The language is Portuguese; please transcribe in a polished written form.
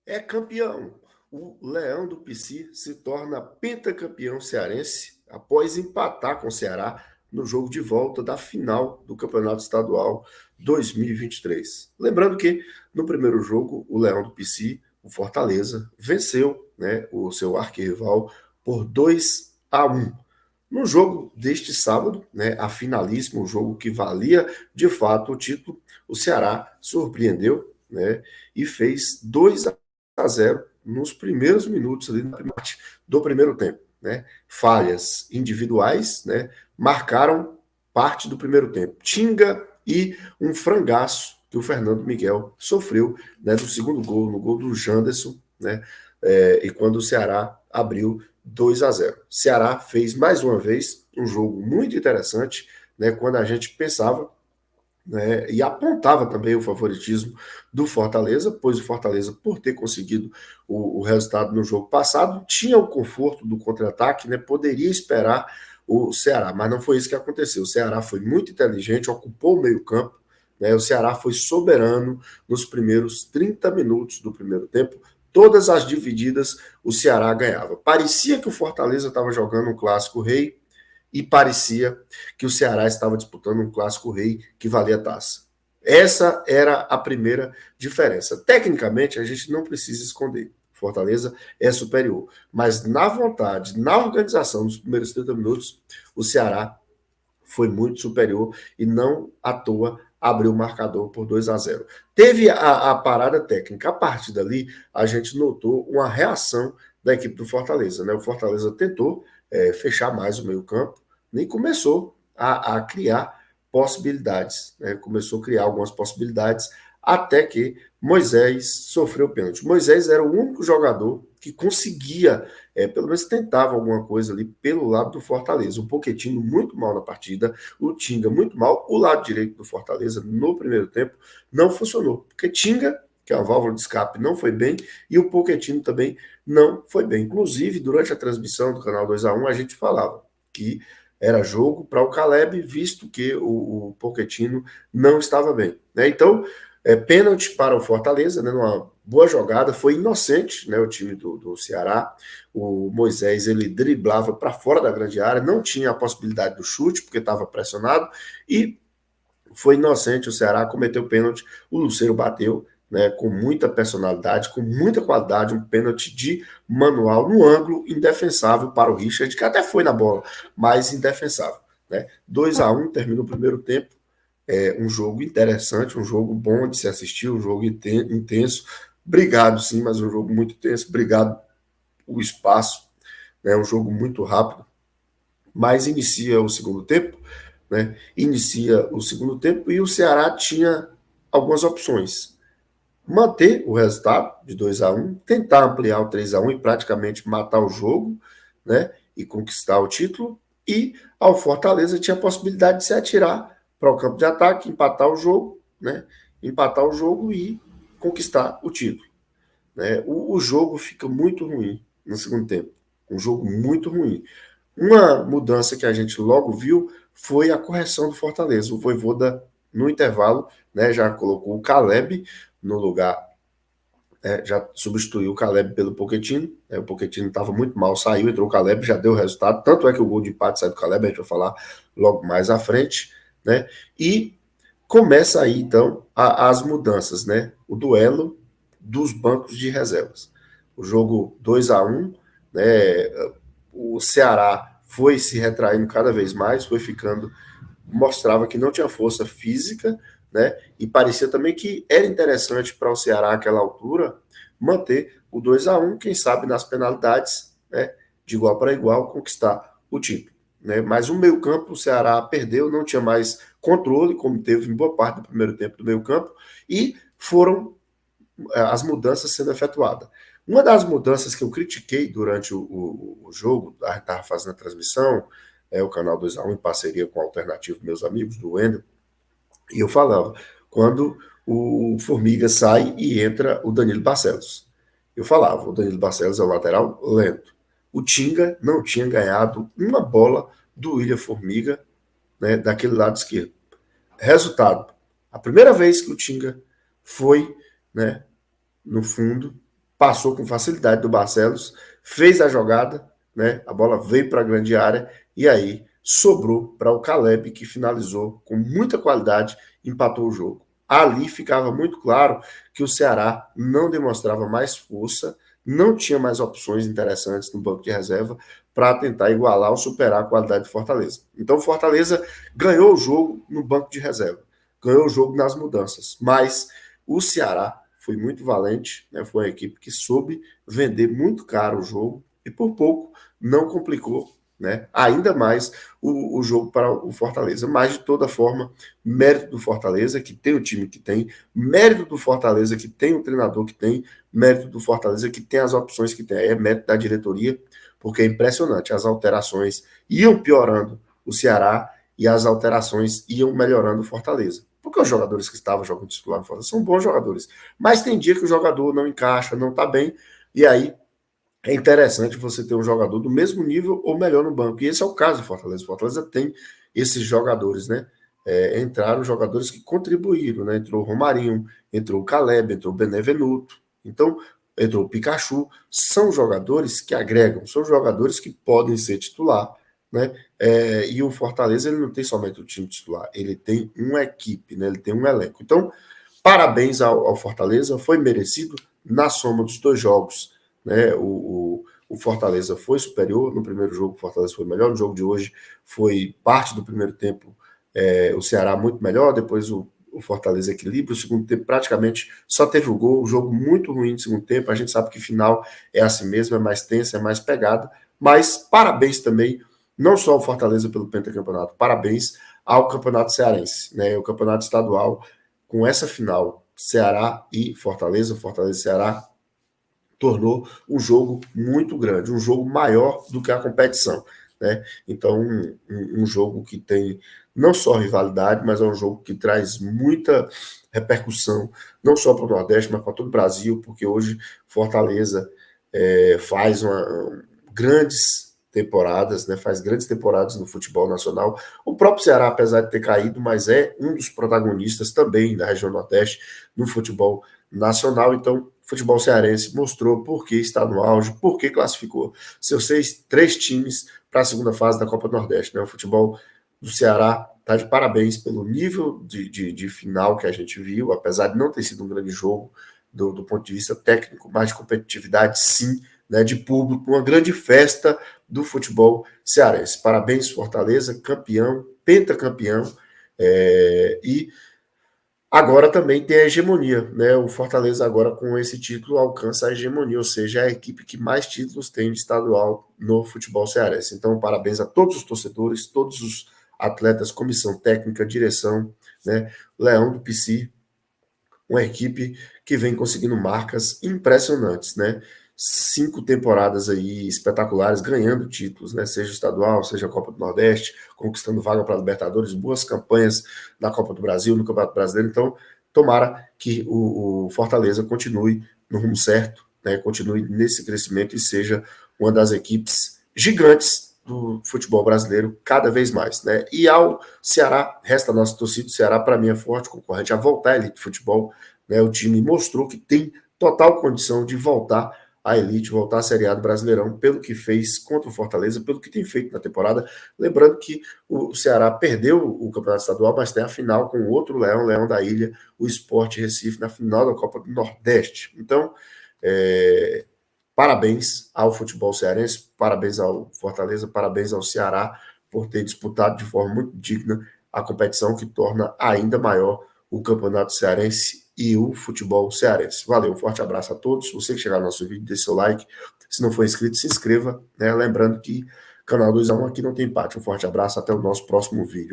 É campeão. O Leão do Pici se torna pentacampeão cearense após empatar com o Ceará no jogo de volta da final do Campeonato Estadual 2023. Lembrando que no primeiro jogo, o Leão do Pici, o Fortaleza, venceu, né, o seu arquirrival por 2-1. No jogo deste sábado, né, a finalíssima, o jogo que valia de fato o título, o Ceará surpreendeu, né, e fez 2-0 nos primeiros minutos ali na parte do primeiro tempo. Né? Falhas individuais, né, marcaram parte do primeiro tempo. Tinga e um frangaço que o Fernando Miguel sofreu, né, no segundo gol, no gol do Janderson, né, e quando o Ceará abriu 2-0. Ceará fez mais uma vez um jogo muito interessante, né, quando a gente pensava, né, e apontava também o favoritismo do Fortaleza, pois o Fortaleza, por ter conseguido o resultado no jogo passado, tinha o conforto do contra-ataque, né, poderia esperar o Ceará, mas não foi isso que aconteceu. O Ceará foi muito inteligente, ocupou o meio-campo, né, o Ceará foi soberano nos primeiros 30 minutos do primeiro tempo. Todas as divididas o Ceará ganhava. Parecia que o Fortaleza estava jogando um clássico rei, e parecia que o Ceará estava disputando um clássico rei que valia a taça. Essa era a primeira diferença. Tecnicamente, a gente não precisa esconder. Fortaleza é superior. Mas na vontade, na organização dos primeiros 30 minutos, o Ceará foi muito superior e não à toa abriu o marcador por 2-0. Teve a parada técnica. A partir dali, a gente notou uma reação da equipe do Fortaleza. Né? O Fortaleza tentou fechar mais o meio-campo, nem começou a criar possibilidades. Né? Começou a criar algumas possibilidades, até que Moisés sofreu pênalti. Moisés era o único jogador que conseguia, pelo menos tentava alguma coisa ali pelo lado do Fortaleza. O Pochettino muito mal na partida, o Tinga muito mal. O lado direito do Fortaleza, no primeiro tempo, não funcionou. Porque Tinga, que é uma válvula de escape, não foi bem, e o Pochettino também não foi bem. Inclusive, durante a transmissão do canal 2x1, a gente falava que era jogo para o Caleb, visto que o Pochettino não estava bem. Né? Então, pênalti para o Fortaleza, né, numa boa jogada, foi inocente, né, o time do Ceará. O Moisés ele driblava para fora da grande área, não tinha a possibilidade do chute, porque estava pressionado, e foi inocente. O Ceará cometeu pênalti, o Lucero bateu, né, com muita personalidade, com muita qualidade, um pênalti de manual no ângulo, indefensável para o Richard, que até foi na bola, mas indefensável. Né? 2-1, termina o primeiro tempo. Um jogo interessante, um jogo bom de se assistir, um jogo intenso. Obrigado, sim, mas um jogo muito intenso. Obrigado o espaço, né? Um jogo muito rápido. Mas inicia o segundo tempo, né? Inicia o segundo tempo e o Ceará tinha algumas opções. Manter o resultado de 2-1, tentar ampliar o 3-1 e praticamente matar o jogo, né? E conquistar o título. E ao Fortaleza tinha a possibilidade de se atirar para o campo de ataque, empatar o jogo, né? Empatar o jogo e conquistar o título. Né? O jogo fica muito ruim no segundo tempo. Um jogo muito ruim. Uma mudança que a gente logo viu foi a correção do Fortaleza. O Vojvoda, no intervalo, né, já colocou o Caleb no lugar, já substituiu o Caleb pelo Pochettino. O Pochettino estava muito mal, saiu, entrou o Caleb, já deu o resultado. Tanto é que o gol de empate sai do Caleb, a gente vai falar logo mais à frente. Né? E começa aí, então, as mudanças. Né? O duelo dos bancos de reservas. O jogo 2-1, né? O Ceará foi se retraindo cada vez mais, foi ficando, mostrava que não tinha força física, né? E parecia também que era interessante para o Ceará àquela altura manter o 2-1, quem sabe nas penalidades, né? De igual para igual, conquistar o título. Né? Mas o meio-campo, o Ceará perdeu, não tinha mais controle, como teve em boa parte do primeiro tempo do meio-campo, e foram as mudanças sendo efetuadas. Uma das mudanças que eu critiquei durante o jogo, a gente estava fazendo a transmissão, o canal 2x1 em parceria com o Alternativo, meus amigos do Wendel, e eu falava, quando o Formiga sai e entra o Danilo Barcelos. Eu falava, o Danilo Barcelos é o lateral lento. O Tinga não tinha ganhado uma bola do William Formiga, né, daquele lado esquerdo. Resultado, a primeira vez que o Tinga foi, né, no fundo, passou com facilidade do Barcelos, fez a jogada, né? A bola veio para a grande área e aí sobrou para o Caleb, que finalizou com muita qualidade, empatou o jogo. Ali ficava muito claro que o Ceará não demonstrava mais força, não tinha mais opções interessantes no banco de reserva para tentar igualar ou superar a qualidade de Fortaleza. Então o Fortaleza ganhou o jogo no banco de reserva, ganhou o jogo nas mudanças, mas o Ceará foi muito valente, né? Foi uma equipe que soube vender muito caro o jogo e por pouco não complicou, né? Ainda mais o jogo para o Fortaleza. Mas de toda forma, mérito do Fortaleza que tem o time que tem, mérito do Fortaleza que tem o treinador que tem, mérito do Fortaleza que tem as opções que tem. Aí é mérito da diretoria, porque é impressionante. As alterações iam piorando o Ceará e as alterações iam melhorando o Fortaleza. Porque os jogadores que estavam jogando titular no Fortaleza são bons jogadores. Mas tem dia que o jogador não encaixa, não está bem, e aí é interessante você ter um jogador do mesmo nível ou melhor no banco. E esse é o caso do Fortaleza. O Fortaleza tem esses jogadores, né? Entraram jogadores que contribuíram, né? Entrou o Romarinho, entrou o Caleb, entrou o Benevenuto. Então, entrou o Pikachu. São jogadores que agregam, são jogadores que podem ser titular, né? E o Fortaleza ele não tem somente o time titular, ele tem uma equipe, né? Ele tem um elenco. Então, parabéns ao Fortaleza, foi merecido na soma dos dois jogos, né? O Fortaleza foi superior no primeiro jogo, o Fortaleza foi melhor. No jogo de hoje foi parte do primeiro tempo, o Ceará muito melhor, depois o Fortaleza equilibra, o segundo tempo praticamente só teve o gol, o jogo muito ruim no segundo tempo, a gente sabe que final é assim mesmo, é mais tensa, é mais pegada, mas parabéns também, não só ao Fortaleza pelo pentacampeonato, parabéns ao Campeonato Cearense, né? O Campeonato Estadual, com essa final, Ceará e Fortaleza, Fortaleza e Ceará, tornou um jogo muito grande, um jogo maior do que a competição, né? Então, um jogo que tem não só rivalidade, mas é um jogo que traz muita repercussão, não só para o Nordeste, mas para todo o Brasil, porque hoje Fortaleza faz grandes temporadas, né? Faz grandes temporadas no futebol nacional. O próprio Ceará, apesar de ter caído, mas é um dos protagonistas também da região Nordeste no futebol nacional. Então, o futebol cearense mostrou por que está no auge, por que classificou seus três times para a segunda fase da Copa do Nordeste. Né? O futebol do Ceará está de parabéns pelo nível de final que a gente viu, apesar de não ter sido um grande jogo do ponto de vista técnico, mas de competitividade, sim, né, de público, uma grande festa do futebol cearense. Parabéns, Fortaleza, campeão, pentacampeão, e agora também tem a hegemonia, né? O Fortaleza agora com esse título alcança a hegemonia, ou seja, é a equipe que mais títulos tem de estadual no futebol cearense. Então, parabéns a todos os torcedores, todos os atletas, comissão técnica, direção, né? Leão do PC, uma equipe que vem conseguindo marcas impressionantes, né? 5 temporadas aí espetaculares, ganhando títulos, né? Seja estadual, seja a Copa do Nordeste, conquistando vaga para a Libertadores, boas campanhas na Copa do Brasil, no Campeonato Brasileiro. Então, tomara que o Fortaleza continue no rumo certo, né? Continue nesse crescimento e seja uma das equipes gigantes do futebol brasileiro cada vez mais, né? E ao Ceará, resta a nossa torcida. O Ceará, para mim, é forte concorrente a voltar à elite de futebol, né? O time mostrou que tem total condição de voltar à elite, voltar à Série A do Brasileirão, pelo que fez contra o Fortaleza, pelo que tem feito na temporada. Lembrando que o Ceará perdeu o Campeonato Estadual, mas tem a final com o outro Leão, Leão da Ilha, o Sport Recife, na final da Copa do Nordeste. Então, parabéns ao futebol cearense, parabéns ao Fortaleza, parabéns ao Ceará por ter disputado de forma muito digna a competição que torna ainda maior o Campeonato Cearense e o futebol cearense. Valeu, um forte abraço a todos. Você que chegar no nosso vídeo, deixe seu like. Se não for inscrito, se inscreva, né? Lembrando que canal 2x1 aqui não tem empate. Um forte abraço, até o nosso próximo vídeo.